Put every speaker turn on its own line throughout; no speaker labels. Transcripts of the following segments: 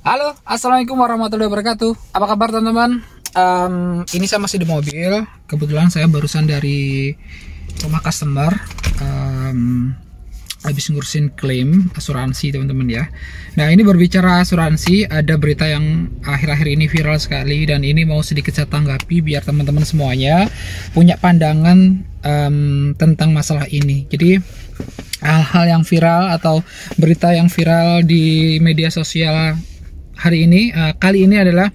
Halo, assalamualaikum warahmatullahi wabarakatuh. Apa kabar teman-teman? Ini saya masih di mobil. Kebetulan saya barusan dari rumah customer, habis ngurusin klaim asuransi teman-teman ya. Nah, ini berbicara asuransi, ada berita yang akhir-akhir ini viral sekali dan ini mau sedikit saya tanggapi biar teman-teman semuanya punya pandangan tentang masalah ini. Jadi hal-hal yang viral atau berita yang viral di media sosial hari ini, kali ini adalah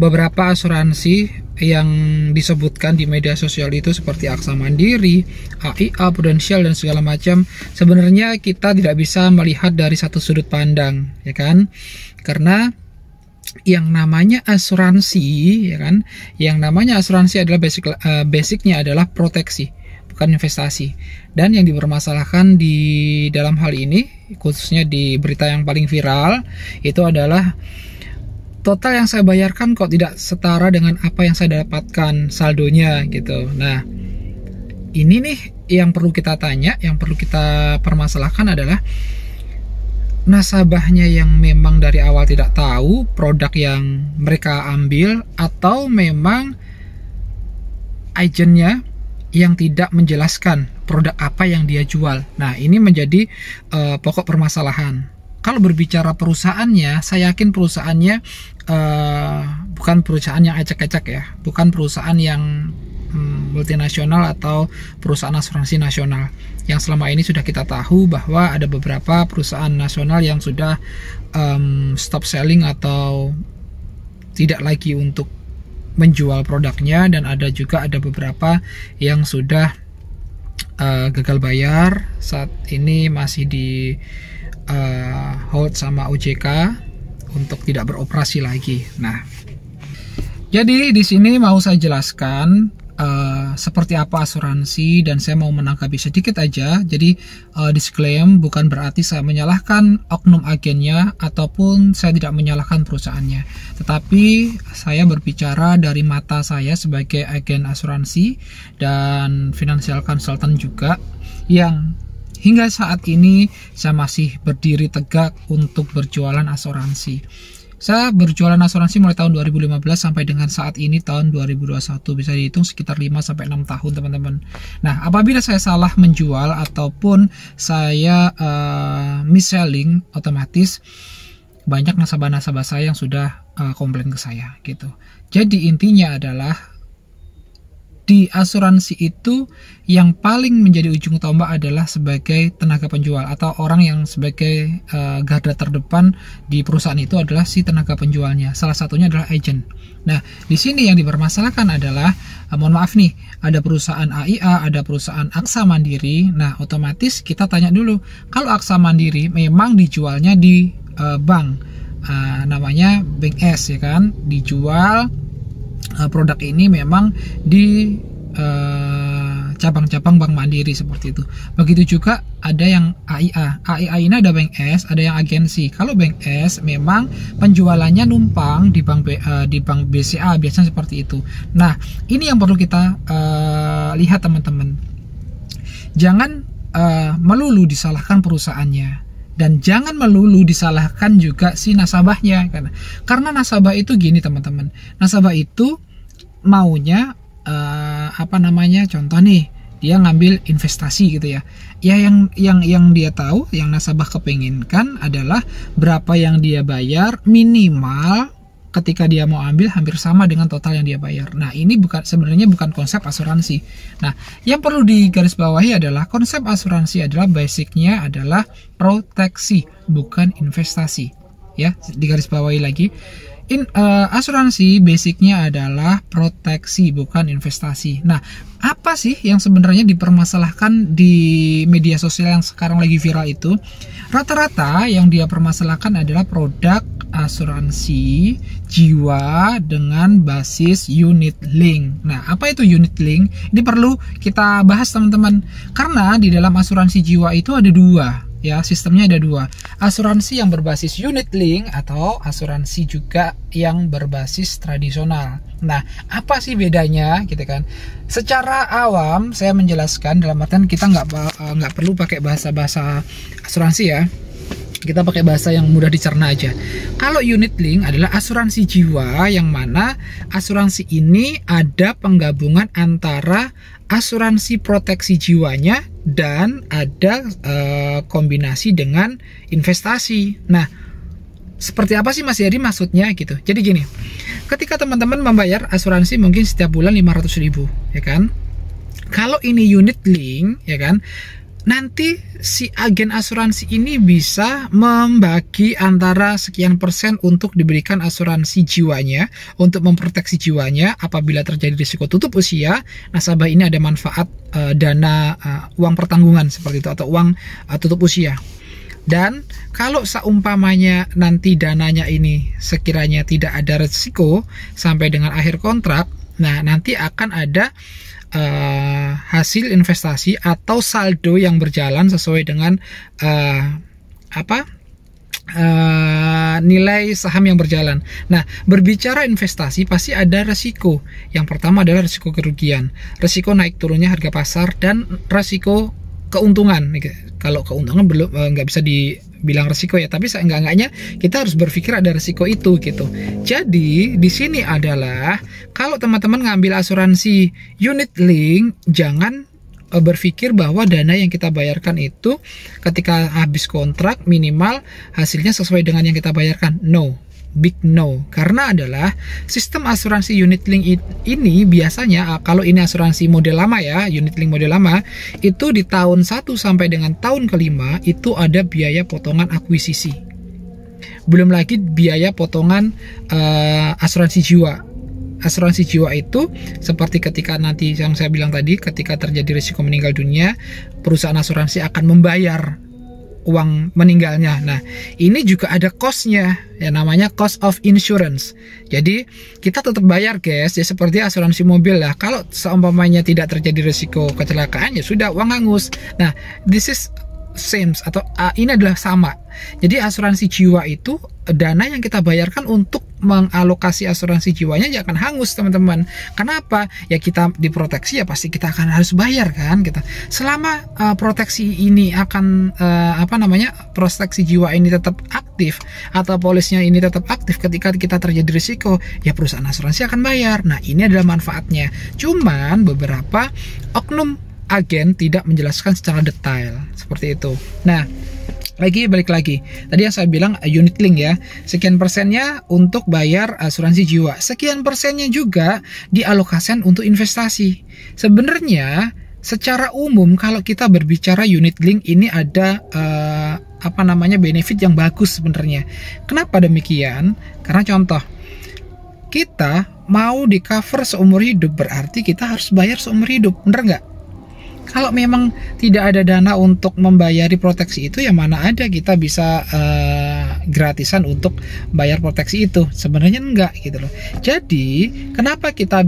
beberapa asuransi yang disebutkan di media sosial itu seperti Aksa Mandiri, AIA, Prudential dan segala macam. Sebenarnya kita tidak bisa melihat dari satu sudut pandang, ya kan? Karena yang namanya asuransi, ya kan? Yang namanya asuransi adalah basicnya adalah proteksi, bukan investasi. Dan yang dipermasalahkan di dalam hal ini, khususnya di berita yang paling viral, itu adalah total yang saya bayarkan kok tidak setara dengan apa yang saya dapatkan saldonya gitu. Nah, ini nih yang perlu kita tanya, yang perlu kita permasalahkan adalah nasabahnya yang memang dari awal tidak tahu produk yang mereka ambil, atau memang agennya yang tidak menjelaskan produk apa yang dia jual. Nah, ini menjadi pokok permasalahan. Kalau berbicara perusahaannya, saya yakin perusahaannya bukan perusahaan yang acak-acak ya, bukan perusahaan yang multinasional atau perusahaan asuransi nasional. Yang selama ini sudah kita tahu bahwa ada beberapa perusahaan nasional yang sudah stop selling atau tidak lagi untuk menjual produknya, dan ada beberapa yang sudah gagal bayar, saat ini masih di hold sama OJK untuk tidak beroperasi lagi. Nah, jadi di sini mau saya jelaskan seperti apa asuransi, dan saya mau menanggapi sedikit aja. Jadi disclaim, bukan berarti saya menyalahkan oknum agennya ataupun saya tidak menyalahkan perusahaannya, tetapi saya berbicara dari mata saya sebagai agen asuransi dan financial consultant juga, yang hingga saat ini saya masih berdiri tegak untuk berjualan asuransi. Saya berjualan asuransi mulai tahun 2015 sampai dengan saat ini tahun 2021, bisa dihitung sekitar 5-6 tahun teman-teman. Nah, apabila saya salah menjual ataupun saya mis-selling, otomatis banyak nasabah-nasabah saya yang sudah komplain ke saya gitu. Jadi intinya adalah di asuransi itu yang paling menjadi ujung tombak adalah sebagai tenaga penjual atau orang yang sebagai garda terdepan di perusahaan itu adalah si tenaga penjualnya. Salah satunya adalah agent. Nah, di sini yang dipermasalahkan adalah mohon maaf nih, ada perusahaan AIA, ada perusahaan Aksa Mandiri. Nah, otomatis kita tanya dulu, kalau Aksa Mandiri memang dijualnya di bank, namanya Bank S ya kan, dijual produk ini memang di cabang-cabang Bank Mandiri seperti itu. Begitu juga ada yang AIA. AIA ini ada Bank S, ada yang agensi. Kalau Bank S memang penjualannya numpang di bank BCA, biasanya seperti itu. Nah, ini yang perlu kita lihat teman-teman. Jangan melulu disalahkan perusahaannya, dan jangan melulu disalahkan juga si nasabahnya, karena nasabah itu gini teman-teman, nasabah itu maunya contoh nih, dia ngambil investasi gitu ya, yang dia tahu, yang nasabah kepinginkan adalah berapa yang dia bayar minimal ketika dia mau ambil hampir sama dengan total yang dia bayar. Nah, ini sebenarnya bukan konsep asuransi. Nah, yang perlu digarisbawahi adalah konsep asuransi adalah basicnya adalah proteksi, bukan investasi. Ya, digarisbawahi lagi. Asuransi basicnya adalah proteksi, bukan investasi. Nah, apa sih yang sebenarnya dipermasalahkan di media sosial yang sekarang lagi viral itu? Rata-rata yang dia permasalahkan adalah produk asuransi jiwa dengan basis unit link. Nah, apa itu unit link? Ini perlu kita bahas teman-teman, karena di dalam asuransi jiwa itu ada dua. Ya, sistemnya ada dua. Asuransi yang berbasis unit link atau asuransi juga yang berbasis tradisional. Nah, apa sih bedanya gitu kan? Secara awam saya menjelaskan, dalam artian kita nggak perlu pakai bahasa-bahasa asuransi ya. Kita pakai bahasa yang mudah dicerna aja. Kalau unit link adalah asuransi jiwa, yang mana asuransi ini ada penggabungan antara asuransi proteksi jiwanya dan ada kombinasi dengan investasi. Nah, seperti apa sih Mas Yadi maksudnya gitu? Jadi gini, ketika teman-teman membayar asuransi mungkin setiap bulan 500.000, ya kan? Kalau ini unit link, ya kan? Nanti si agen asuransi ini bisa membagi antara sekian persen untuk diberikan asuransi jiwanya, untuk memproteksi jiwanya apabila terjadi risiko tutup usia. Nasabah ini ada manfaat dana uang pertanggungan seperti itu, atau uang tutup usia. Dan kalau seumpamanya nanti dananya ini sekiranya tidak ada risiko sampai dengan akhir kontrak, nah nanti akan ada hasil investasi atau saldo yang berjalan sesuai dengan nilai saham yang berjalan. Nah, berbicara investasi pasti ada resiko. Yang pertama adalah resiko kerugian, resiko naik turunnya harga pasar, dan resiko keuntungan. Kalau keuntungan belum nggak bisa dibilang resiko ya, tapi seenggak-enggaknya kita harus berpikir ada resiko itu gitu. Jadi di sini adalah kalau teman-teman ngambil asuransi unit link, jangan berpikir bahwa dana yang kita bayarkan itu ketika habis kontrak minimal hasilnya sesuai dengan yang kita bayarkan. No. Big no, karena adalah sistem asuransi unit link ini biasanya, kalau ini asuransi model lama ya, unit link model lama, itu di tahun 1 sampai dengan tahun kelima itu ada biaya potongan akuisisi. Belum lagi biaya potongan asuransi jiwa. Asuransi jiwa itu seperti ketika nanti yang saya bilang tadi, ketika terjadi risiko meninggal dunia, perusahaan asuransi akan membayar uang meninggalnya. Nah, ini juga ada cost-nya, ya namanya cost of insurance. Jadi kita tetap bayar guys, ya seperti asuransi mobil lah. Kalau seumpamanya tidak terjadi risiko kecelakaan, ya sudah uang hangus. Nah, this is same, atau ini adalah sama. Jadi asuransi jiwa itu dana yang kita bayarkan untuk mengalokasi asuransi jiwanya ya akan hangus teman-teman. Kenapa? Ya kita diproteksi ya pasti kita akan harus bayar kan kita. Selama proteksi ini akan proteksi jiwa ini tetap aktif atau polisnya ini tetap aktif, ketika kita terjadi risiko ya perusahaan asuransi akan bayar. Nah, ini adalah manfaatnya. Cuman beberapa oknum agen tidak menjelaskan secara detail seperti itu. Nah, balik lagi tadi yang saya bilang unit link ya, sekian persennya untuk bayar asuransi jiwa, sekian persennya juga dialokasikan untuk investasi. Sebenarnya secara umum kalau kita berbicara unit link ini ada benefit yang bagus sebenarnya. Kenapa demikian? Karena contoh, kita mau di cover seumur hidup, berarti kita harus bayar seumur hidup, bener nggak? Kalau memang tidak ada dana untuk membayari proteksi itu, ya mana ada kita bisa gratisan untuk bayar proteksi itu? Sebenarnya enggak gitu loh. Jadi kenapa kita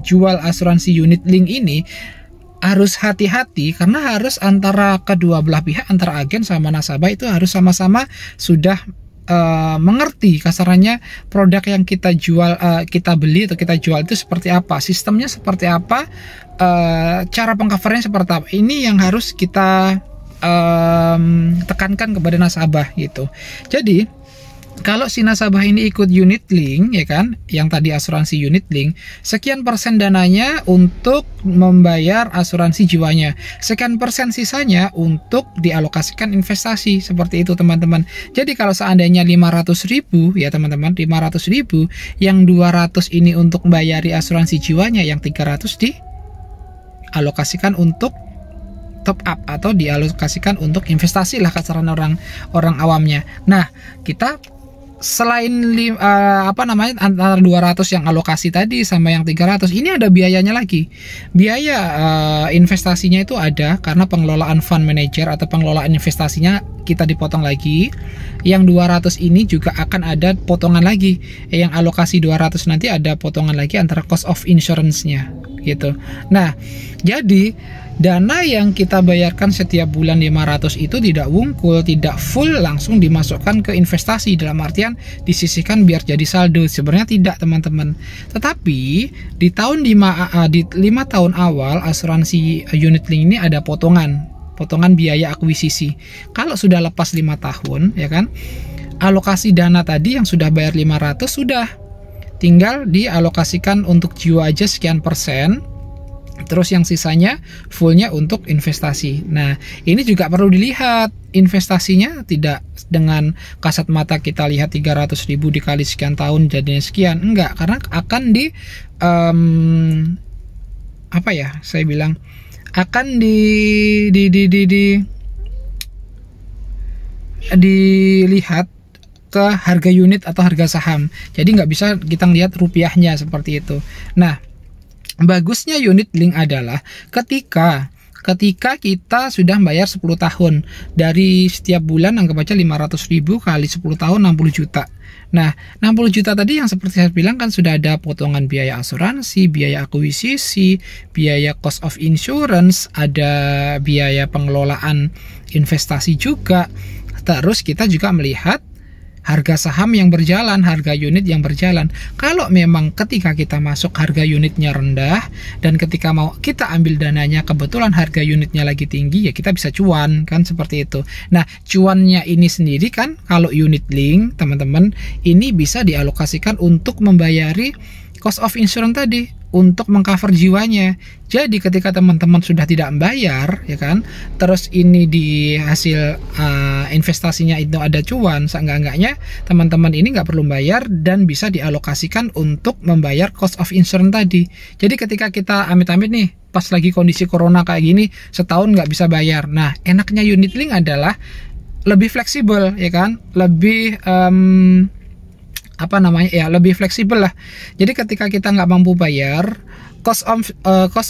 jual asuransi unit link ini harus hati-hati, karena harus antara kedua belah pihak, antara agen sama nasabah itu harus sama-sama sudah mengerti kasarannya produk yang kita jual, kita beli atau kita jual itu seperti apa, sistemnya seperti apa, cara pengcovernya seperti apa. Ini yang harus kita tekankan kepada nasabah gitu. Jadi kalau si nasabah ini ikut unit link, ya kan, yang tadi asuransi unit link, sekian persen dananya untuk membayar asuransi jiwanya, sekian persen sisanya untuk dialokasikan investasi, seperti itu teman-teman. Jadi kalau seandainya 500.000 ya teman-teman, 500.000, yang 200 ini untuk membayari asuransi jiwanya, yang 300 dialokasikan untuk top up atau dialokasikan untuk investasi lah kasaran orang awamnya. Nah, kita selain antara 200 yang alokasi tadi sama yang 300, ini ada biayanya lagi. Biaya investasinya itu ada, karena pengelolaan fund manager atau pengelolaan investasinya kita dipotong lagi. Yang 200 ini juga akan ada potongan lagi. Yang alokasi 200 nanti ada potongan lagi antara cost of insurance-nya gitu. Nah, jadi dana yang kita bayarkan setiap bulan 500 itu tidak wungkul, tidak full langsung dimasukkan ke investasi, dalam artian disisihkan biar jadi saldo. Sebenarnya tidak teman-teman. Tetapi di 5 tahun awal asuransi unit link ini ada potongan potongan biaya akuisisi. Kalau sudah lepas 5 tahun, ya kan, alokasi dana tadi yang sudah bayar 500 sudah tinggal dialokasikan untuk jiwa aja sekian persen. Terus yang sisanya fullnya untuk investasi. Nah, ini juga perlu dilihat investasinya, tidak dengan kasat mata kita lihat 300.000 dikali sekian tahun jadinya sekian. Enggak, karena akan saya bilang akan dilihat ke harga unit atau harga saham. Jadi nggak bisa kita lihat rupiahnya seperti itu. Nah, bagusnya unit link adalah ketika kita sudah bayar 10 tahun dari setiap bulan, anggap aja 500.000 kali 10 tahun 60 juta. Nah, 60 juta tadi yang seperti saya bilang kan sudah ada potongan biaya asuransi, biaya akuisisi, biaya cost of insurance, ada biaya pengelolaan investasi juga. Terus kita juga melihat harga saham yang berjalan, harga unit yang berjalan. Kalau memang ketika kita masuk harga unitnya rendah dan ketika mau kita ambil dananya kebetulan harga unitnya lagi tinggi, ya kita bisa cuan kan, seperti itu. Nah, cuannya ini sendiri kan kalau unit link, teman-teman, ini bisa dialokasikan untuk membayari cost of insurance tadi, untuk mengcover jiwanya. Jadi ketika teman-teman sudah tidak membayar, ya kan, terus ini di hasil investasinya itu ada cuan, seenggak-enggaknya teman-teman ini nggak perlu bayar dan bisa dialokasikan untuk membayar cost of insurance tadi. Jadi ketika kita amit-amit nih, pas lagi kondisi corona kayak gini, setahun nggak bisa bayar. Nah, enaknya unit link adalah lebih fleksibel, ya kan, lebih lebih fleksibel lah. Jadi ketika kita nggak mampu bayar, cost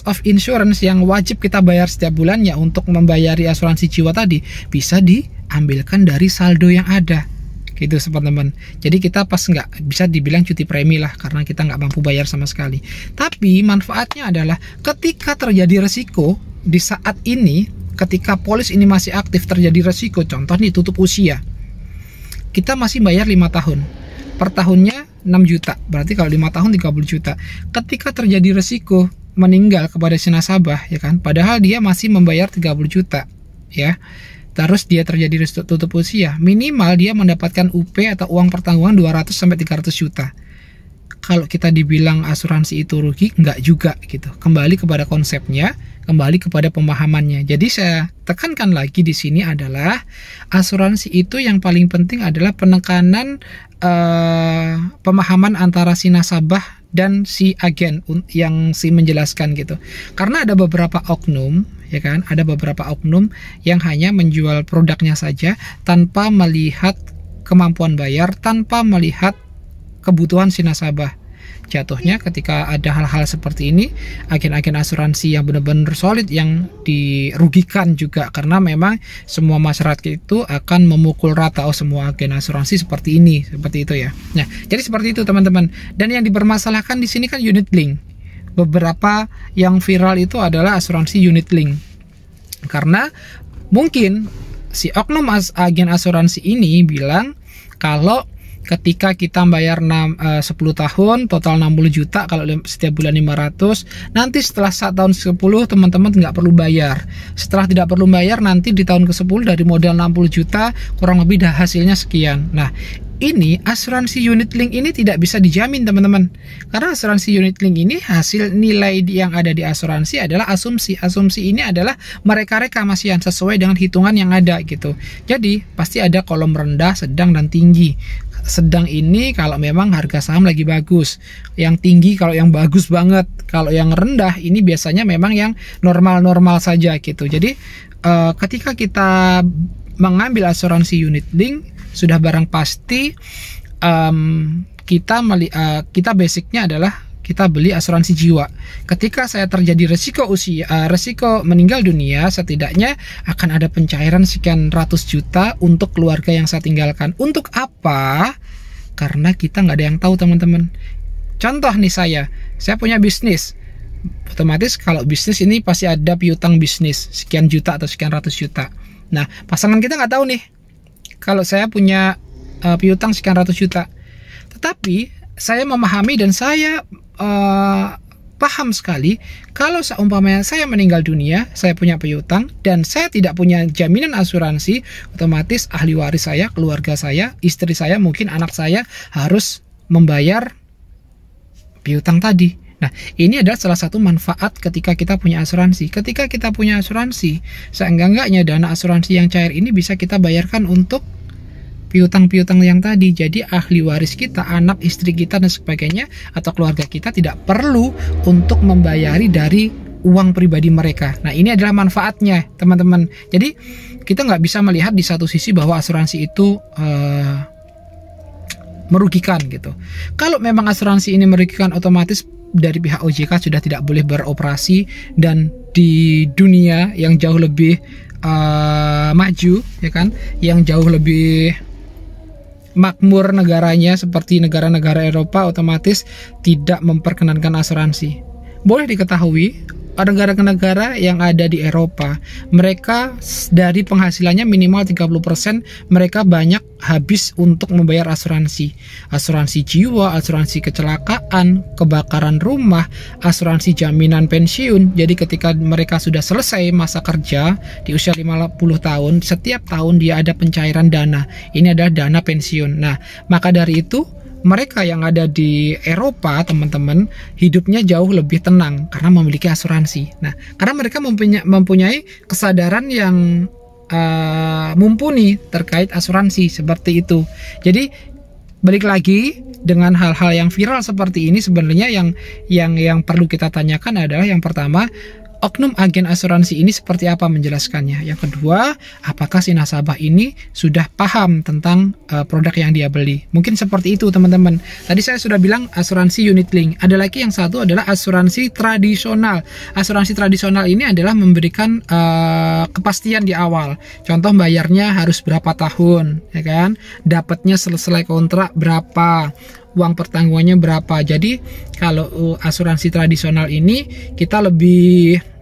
of insurance yang wajib kita bayar setiap bulannya untuk membayari asuransi jiwa tadi bisa diambilkan dari saldo yang ada, gitu teman-teman. Jadi kita pas nggak bisa dibilang cuti premi lah, karena kita nggak mampu bayar sama sekali. Tapi manfaatnya adalah ketika terjadi resiko di saat ini, ketika polis ini masih aktif, terjadi resiko, contoh nih tutup usia, kita masih bayar 5 tahun. Per tahunnya 6 juta, berarti kalau 5 tahun 30 juta. Ketika terjadi resiko meninggal kepada si nasabah, ya kan, padahal dia masih membayar 30 juta, ya. Terus dia terjadi tutup usia, minimal dia mendapatkan UP atau uang pertanggungan 200 sampai 300 juta. Kalau kita dibilang asuransi itu rugi, enggak juga gitu. Kembali kepada konsepnya, kembali kepada pemahamannya. Jadi saya tekankan lagi di sini adalah asuransi itu yang paling penting adalah penekanan pemahaman antara si nasabah dan si agen yang si menjelaskan gitu. Karena ada beberapa oknum, ya kan, ada beberapa oknum yang hanya menjual produknya saja tanpa melihat kemampuan bayar, tanpa melihat kebutuhan si nasabah. Jatuhnya ketika ada hal-hal seperti ini, agen-agen asuransi yang benar-benar solid yang dirugikan juga, karena memang semua masyarakat itu akan memukul rata semua agen asuransi seperti ini, seperti itu ya. Nah, jadi seperti itu teman-teman. Dan yang dipermasalahkan di sini kan unit link. Beberapa yang viral itu adalah asuransi unit link. Karena mungkin si oknum agen asuransi ini bilang kalau ketika kita bayar 10 tahun total 60 juta, kalau setiap bulan 500, nanti setelah 1 tahun 10 teman-teman nggak perlu bayar. Setelah tidak perlu bayar, nanti di tahun ke-10 dari modal 60 juta kurang lebih dah hasilnya sekian. Nah, ini asuransi unit link ini tidak bisa dijamin teman-teman, karena asuransi unit link ini hasil nilai yang ada di asuransi adalah asumsi. Asumsi ini adalah mereka reklamasian sesuai dengan hitungan yang ada gitu. Jadi pasti ada kolom rendah, sedang, dan tinggi. Sedang ini kalau memang harga saham lagi bagus, yang tinggi kalau yang bagus banget, kalau yang rendah ini biasanya memang yang normal-normal saja gitu. Jadi ketika kita mengambil asuransi unit link, sudah barang pasti kita basicnya adalah kita beli asuransi jiwa. Ketika saya terjadi resiko meninggal dunia, setidaknya akan ada pencairan sekian ratus juta untuk keluarga yang saya tinggalkan. Untuk apa? Karena kita nggak ada yang tahu teman-teman. Contoh nih, saya punya bisnis. Otomatis kalau bisnis ini pasti ada piutang bisnis sekian juta atau sekian ratus juta. Nah, pasangan kita nggak tahu nih kalau saya punya piutang sekian ratus juta. Tetapi saya memahami dan saya paham sekali kalau seumpamanya saya meninggal dunia, saya punya piutang dan saya tidak punya jaminan asuransi, otomatis ahli waris saya, keluarga saya, istri saya, mungkin anak saya harus membayar piutang tadi. Nah, ini adalah salah satu manfaat ketika kita punya asuransi. Ketika kita punya asuransi, seenggak-enggaknya dana asuransi yang cair ini bisa kita bayarkan untuk piutang-piutang yang tadi. Jadi ahli waris kita, anak, istri kita, dan sebagainya, atau keluarga kita tidak perlu untuk membayari dari uang pribadi mereka. Nah, ini adalah manfaatnya, teman-teman. Jadi, kita nggak bisa melihat di satu sisi bahwa asuransi itu merugikan gitu. Kalau memang asuransi ini merugikan, otomatis dari pihak OJK sudah tidak boleh beroperasi, dan di dunia yang jauh lebih maju, ya kan, yang jauh lebih makmur negaranya seperti negara-negara Eropa, otomatis tidak memperkenankan asuransi. Boleh diketahui, negara-negara yang ada di Eropa, mereka dari penghasilannya minimal 30% mereka banyak habis untuk membayar asuransi. Asuransi jiwa, asuransi kecelakaan, kebakaran rumah, asuransi jaminan pensiun. Jadi ketika mereka sudah selesai masa kerja di usia 50 tahun, setiap tahun dia ada pencairan dana. Ini adalah dana pensiun. Nah, maka dari itu mereka yang ada di Eropa, teman-teman, hidupnya jauh lebih tenang karena memiliki asuransi. Nah, karena mereka mempunyai kesadaran yang mumpuni terkait asuransi seperti itu. Jadi balik lagi dengan hal-hal yang viral seperti ini, sebenarnya yang perlu kita tanyakan adalah yang pertama, oknum agen asuransi ini seperti apa menjelaskannya. Yang kedua, apakah si nasabah ini sudah paham tentang produk yang dia beli. Mungkin seperti itu, teman-teman. Tadi saya sudah bilang asuransi unit link. Ada lagi yang satu adalah asuransi tradisional. Asuransi tradisional ini adalah memberikan kepastian di awal. Contoh, bayarnya harus berapa tahun, ya kan? Dapatnya selesai kontrak berapa, uang pertanggungannya berapa. Jadi kalau asuransi tradisional ini kita lebih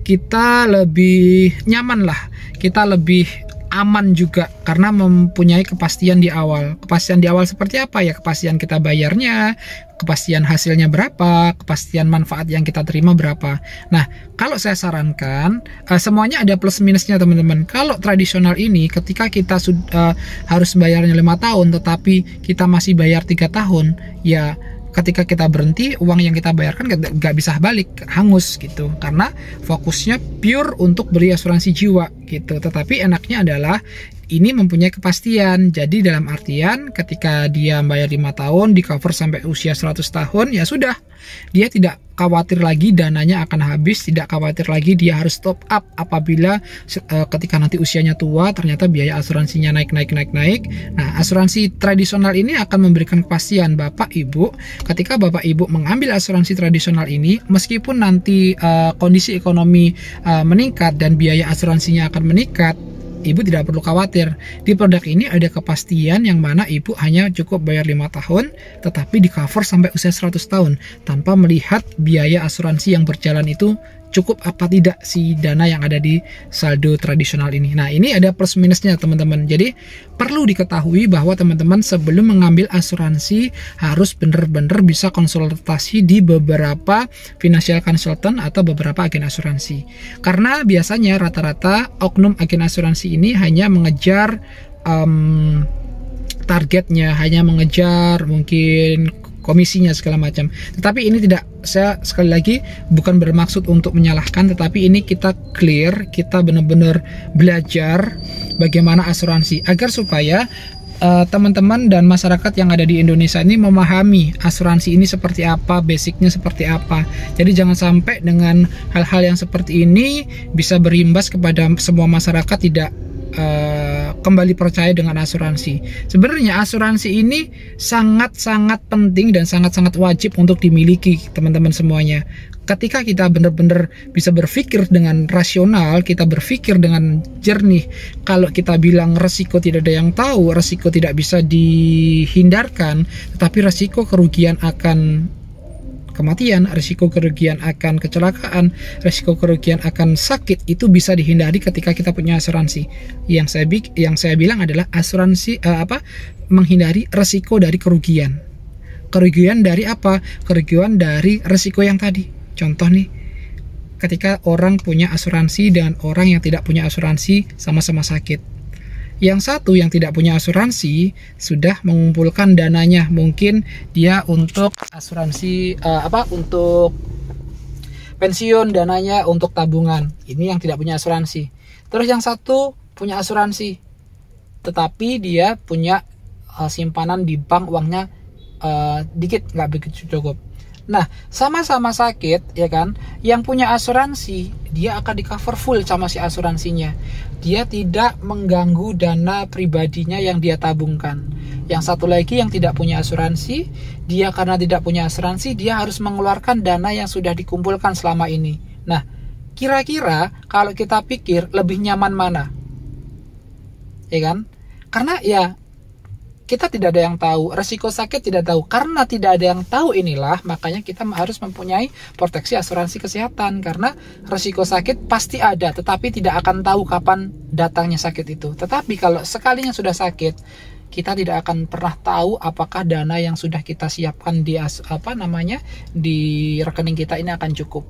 kita lebih nyaman lah, kita lebih aman juga karena mempunyai kepastian di awal. Kepastian di awal seperti apa ya? Kepastian kita bayarnya, kepastian hasilnya berapa, kepastian manfaat yang kita terima berapa. Nah, kalau saya sarankan, semuanya ada plus minusnya, teman-teman. Kalau tradisional ini ketika kita harus bayarnya 5 tahun tetapi kita masih bayar 3 tahun, ya ketika kita berhenti, uang yang kita bayarkan nggak bisa balik, hangus gitu, karena fokusnya pure untuk beli asuransi jiwa gitu. Tetapi enaknya adalah ini mempunyai kepastian. Jadi dalam artian ketika dia bayar 5 tahun, di cover sampai usia 100 tahun, ya sudah, dia tidak khawatir lagi dananya akan habis, tidak khawatir lagi dia harus top up apabila ketika nanti usianya tua ternyata biaya asuransinya naik. Nah, asuransi tradisional ini akan memberikan kepastian Bapak Ibu. Ketika Bapak Ibu mengambil asuransi tradisional ini, meskipun nanti kondisi ekonomi meningkat dan biaya asuransinya akan meningkat, Ibu tidak perlu khawatir. Di produk ini ada kepastian yang mana Ibu hanya cukup bayar 5 tahun tetapi di cover sampai usia 100 tahun tanpa melihat biaya asuransi yang berjalan itu cukup apa tidak si dana yang ada di saldo tradisional ini. Nah, ini ada plus minusnya, teman-teman. Jadi perlu diketahui bahwa teman-teman sebelum mengambil asuransi harus benar-benar bisa konsultasi di beberapa financial consultant atau beberapa agen asuransi. Karena biasanya rata-rata oknum agen asuransi ini hanya mengejar targetnya, hanya mengejar mungkin komisinya segala macam. Tetapi ini tidak, saya sekali lagi bukan bermaksud untuk menyalahkan, tetapi ini kita clear, kita benar-benar belajar bagaimana asuransi agar supaya teman-teman dan masyarakat yang ada di Indonesia ini memahami asuransi ini seperti apa, basicnya seperti apa. Jadi jangan sampai dengan hal-hal yang seperti ini bisa berimbas kepada semua masyarakat tidak kembali percaya dengan asuransi. Sebenarnya asuransi ini sangat-sangat penting dan sangat-sangat wajib untuk dimiliki, teman-teman semuanya. Ketika kita benar-benar bisa berpikir dengan rasional, kita berpikir dengan jernih, kalau kita bilang resiko tidak ada yang tahu, resiko tidak bisa dihindarkan, tetapi resiko kerugian akan kematian, risiko kerugian akan kecelakaan, risiko kerugian akan sakit itu bisa dihindari ketika kita punya asuransi. Yang saya bilang adalah asuransi menghindari risiko dari kerugian. kerugian dari apa? Kerugian dari resiko yang tadi. Contoh nih, ketika orang punya asuransi dan orang yang tidak punya asuransi sama-sama sakit. Yang satu yang tidak punya asuransi sudah mengumpulkan dananya, mungkin dia untuk asuransi untuk pensiun, dananya untuk tabungan. Ini yang tidak punya asuransi. Terus yang satu punya asuransi, tetapi dia punya simpanan di bank, uangnya dikit, nggak begitu cukup. Nah, sama-sama sakit, ya kan? Yang punya asuransi, dia akan di cover full sama si asuransinya. Dia tidak mengganggu dana pribadinya yang dia tabungkan. Yang satu lagi yang tidak punya asuransi, dia karena tidak punya asuransi, dia harus mengeluarkan dana yang sudah dikumpulkan selama ini. Nah, kira-kira kalau kita pikir lebih nyaman mana? Ya kan? Karena ya kita tidak ada yang tahu, resiko sakit tidak tahu. Karena tidak ada yang tahu inilah, makanya kita harus mempunyai proteksi asuransi kesehatan. Karena resiko sakit pasti ada, tetapi tidak akan tahu kapan datangnya sakit itu. Tetapi kalau sekalinya sudah sakit, kita tidak akan pernah tahu apakah dana yang sudah kita siapkan di di rekening kita ini akan cukup.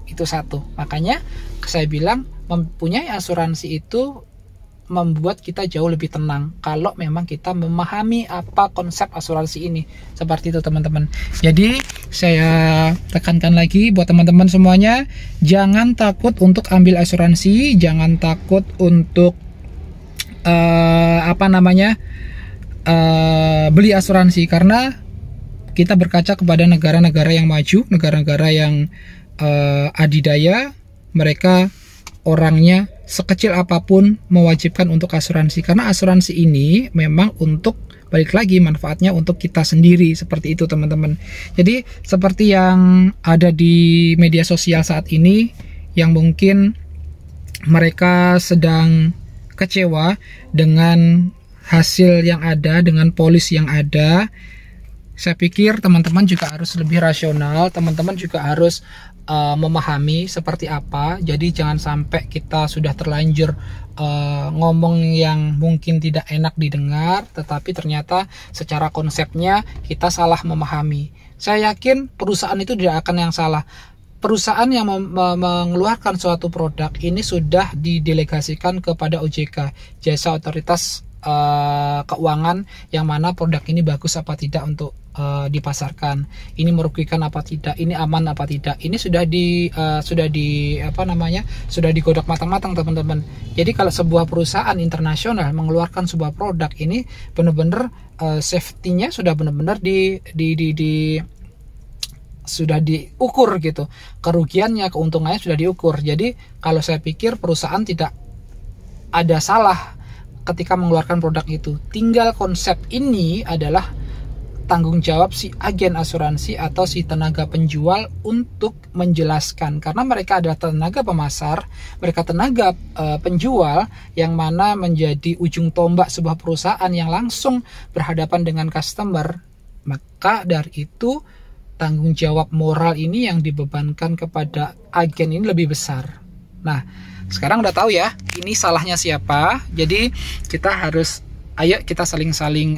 Itu satu. Makanya saya bilang mempunyai asuransi itu membuat kita jauh lebih tenang kalau memang kita memahami apa konsep asuransi ini. Seperti itu teman-teman. Jadi saya tekankan lagi buat teman-teman semuanya, jangan takut untuk ambil asuransi, jangan takut untuk beli asuransi, karena kita berkaca kepada negara-negara yang maju, negara-negara yang adidaya, mereka orangnya sekecil apapun mewajibkan untuk asuransi, karena asuransi ini memang untuk, balik lagi, manfaatnya untuk kita sendiri. Seperti itu teman-teman. Jadi seperti yang ada di media sosial saat ini, yang mungkin mereka sedang kecewa dengan hasil yang ada, dengan polis yang ada, saya pikir teman-teman juga harus lebih rasional, teman-teman juga harus memahami seperti apa. Jadi jangan sampai kita sudah terlanjur ngomong yang mungkin tidak enak didengar, tetapi ternyata secara konsepnya kita salah memahami. Saya yakin perusahaan itu tidak akan yang salah. Perusahaan yang mengeluarkan suatu produk ini sudah didelegasikan kepada OJK, Jasa Otoritas Keuangan, yang mana produk ini bagus apa tidak untuk dipasarkan, ini merugikan apa tidak, ini aman apa tidak, ini sudah digodok matang-matang teman-teman. Jadi kalau sebuah perusahaan internasional mengeluarkan sebuah produk ini benar-benar safety-nya sudah benar-benar sudah diukur gitu, kerugiannya, keuntungannya sudah diukur. Jadi kalau saya pikir perusahaan tidak ada salah ketika mengeluarkan produk itu. Tinggal konsep ini adalah tanggung jawab si agen asuransi atau si tenaga penjual untuk menjelaskan, karena mereka adalah tenaga pemasar, mereka tenaga penjual yang mana menjadi ujung tombak sebuah perusahaan yang langsung berhadapan dengan customer. Maka dari itu tanggung jawab moral ini yang dibebankan kepada agen ini lebih besar. Nah, sekarang udah tahu ya, ini salahnya siapa. Jadi kita harus, ayo kita saling-saling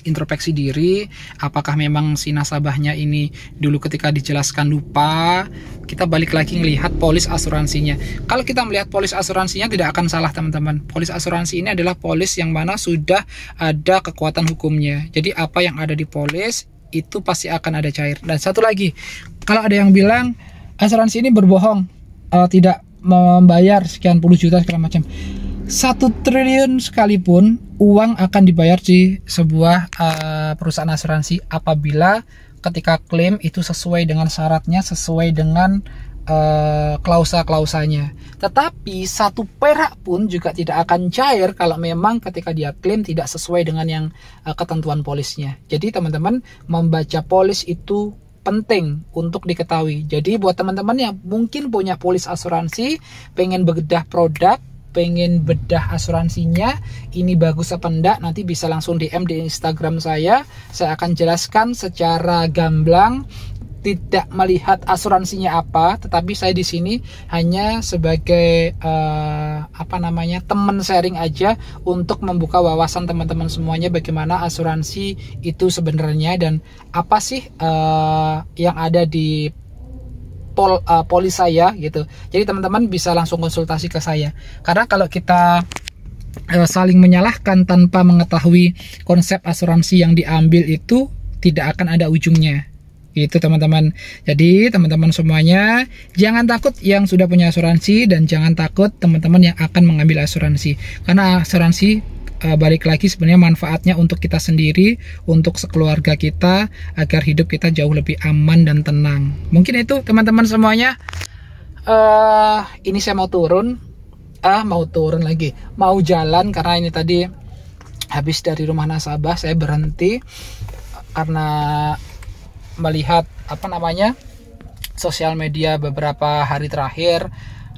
introspeksi diri. Apakah memang si nasabahnya ini dulu ketika dijelaskan lupa? Kita balik lagi ngelihat polis asuransinya. Kalau kita melihat polis asuransinya tidak akan salah teman-teman. Polis asuransi ini adalah polis yang mana sudah ada kekuatan hukumnya. Jadi apa yang ada di polis itu pasti akan ada cair. Dan satu lagi, kalau ada yang bilang asuransi ini berbohong, tidak membayar sekian puluh juta segala macam, 1 triliun sekalipun uang akan dibayar di sebuah perusahaan asuransi apabila ketika klaim itu sesuai dengan syaratnya, sesuai dengan klausa-klausanya. Tetapi 1 perak pun juga tidak akan cair kalau memang ketika dia klaim tidak sesuai dengan yang ketentuan polisnya. Jadi teman-teman, membaca polis itu penting untuk diketahui. Jadi buat teman-teman yang mungkin punya polis asuransi, pengen bedah produk, pengen bedah asuransinya, ini bagus apa enggak, nanti bisa langsung DM di Instagram saya akan jelaskan secara gamblang tidak melihat asuransinya apa, tetapi saya di sini hanya sebagai teman sharing aja untuk membuka wawasan teman-teman semuanya bagaimana asuransi itu sebenarnya dan apa sih yang ada di polis saya gitu. Jadi teman-teman bisa langsung konsultasi ke saya. Karena kalau kita saling menyalahkan tanpa mengetahui konsep asuransi yang diambil itu tidak akan ada ujungnya. Itu teman-teman. Jadi teman-teman semuanya jangan takut yang sudah punya asuransi dan jangan takut teman-teman yang akan mengambil asuransi. Karena asuransi balik lagi sebenarnya manfaatnya untuk kita sendiri, untuk sekeluarga kita agar hidup kita jauh lebih aman dan tenang. Mungkin itu teman-teman semuanya. Ini saya mau turun mau jalan karena ini tadi habis dari rumah nasabah saya berhenti karena melihat sosial media beberapa hari terakhir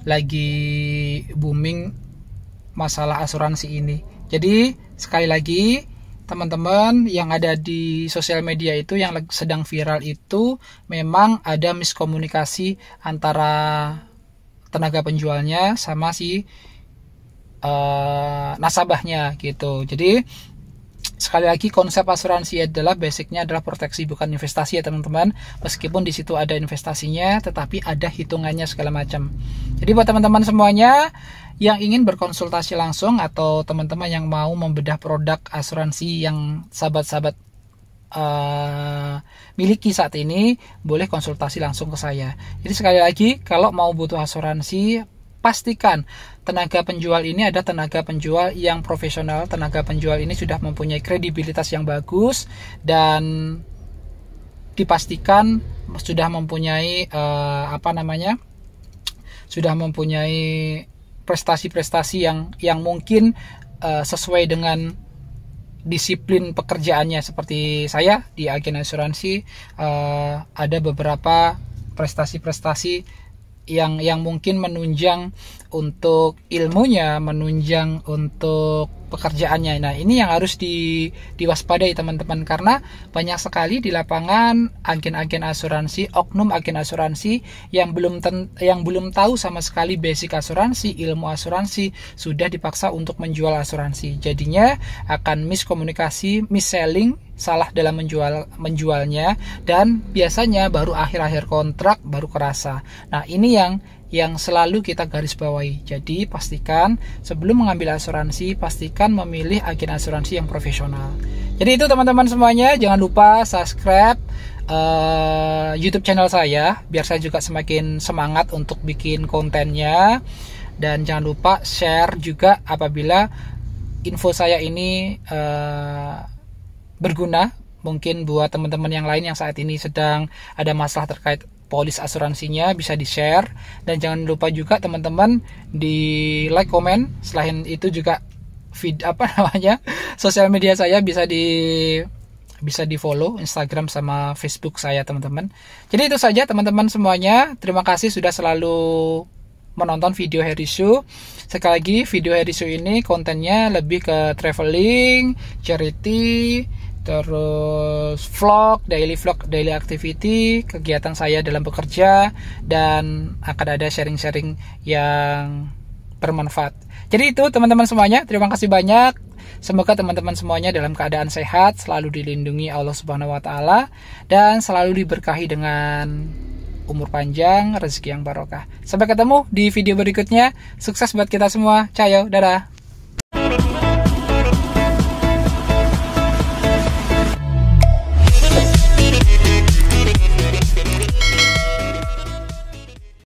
lagi booming masalah asuransi ini. Jadi sekali lagi teman-teman yang ada di sosial media itu yang sedang viral itu memang ada miskomunikasi antara tenaga penjualnya sama si nasabahnya gitu. Jadi sekali lagi konsep asuransi adalah basicnya adalah proteksi bukan investasi ya teman-teman. Meskipun di situ ada investasinya, tetapi ada hitungannya segala macam. Jadi buat teman-teman semuanya yang ingin berkonsultasi langsung atau teman-teman yang mau membedah produk asuransi yang sahabat-sahabat miliki saat ini, boleh konsultasi langsung ke saya. Jadi sekali lagi kalau mau butuh asuransi, pastikan tenaga penjual ini ada tenaga penjual yang profesional. Tenaga penjual ini sudah mempunyai kredibilitas yang bagus dan dipastikan sudah mempunyai sudah mempunyai prestasi-prestasi yang mungkin sesuai dengan disiplin pekerjaannya. Seperti saya di agen asuransi ada beberapa prestasi-prestasi yang mungkin menunjang untuk ilmunya, menunjang untuk pekerjaannya. Nah, ini yang harus diwaspadai teman-teman, karena banyak sekali di lapangan agen-agen asuransi, oknum agen asuransi yang belum tahu sama sekali basic asuransi, ilmu asuransi, sudah dipaksa untuk menjual asuransi. Jadinya akan miskomunikasi, mis-selling, salah dalam menjualnya, dan biasanya baru akhir-akhir kontrak baru kerasa. Nah, ini yang selalu kita garis bawahi. Jadi pastikan sebelum mengambil asuransi, pastikan memilih agen asuransi yang profesional. Jadi itu teman-teman semuanya, jangan lupa subscribe YouTube channel saya biar saya juga semakin semangat untuk bikin kontennya, dan jangan lupa share juga apabila info saya ini berguna mungkin buat teman-teman yang lain yang saat ini sedang ada masalah terkait polis asuransinya, bisa di-share. Dan jangan lupa juga teman-teman di like, komen. Selain itu juga sosial media saya bisa di follow Instagram sama Facebook saya teman-teman. Jadi itu saja teman-teman semuanya. Terima kasih sudah selalu menonton video Heri Su. Sekali lagi video Heri Su ini kontennya lebih ke traveling, charity, terus daily vlog, daily activity, kegiatan saya dalam bekerja, dan akan ada sharing-sharing yang bermanfaat. Jadi itu teman-teman semuanya, terima kasih banyak. Semoga teman-teman semuanya dalam keadaan sehat, selalu dilindungi Allah Subhanahu wa taala, dan selalu diberkahi dengan umur panjang, rezeki yang barokah. Sampai ketemu di video berikutnya. Sukses buat kita semua. Ciao, dadah.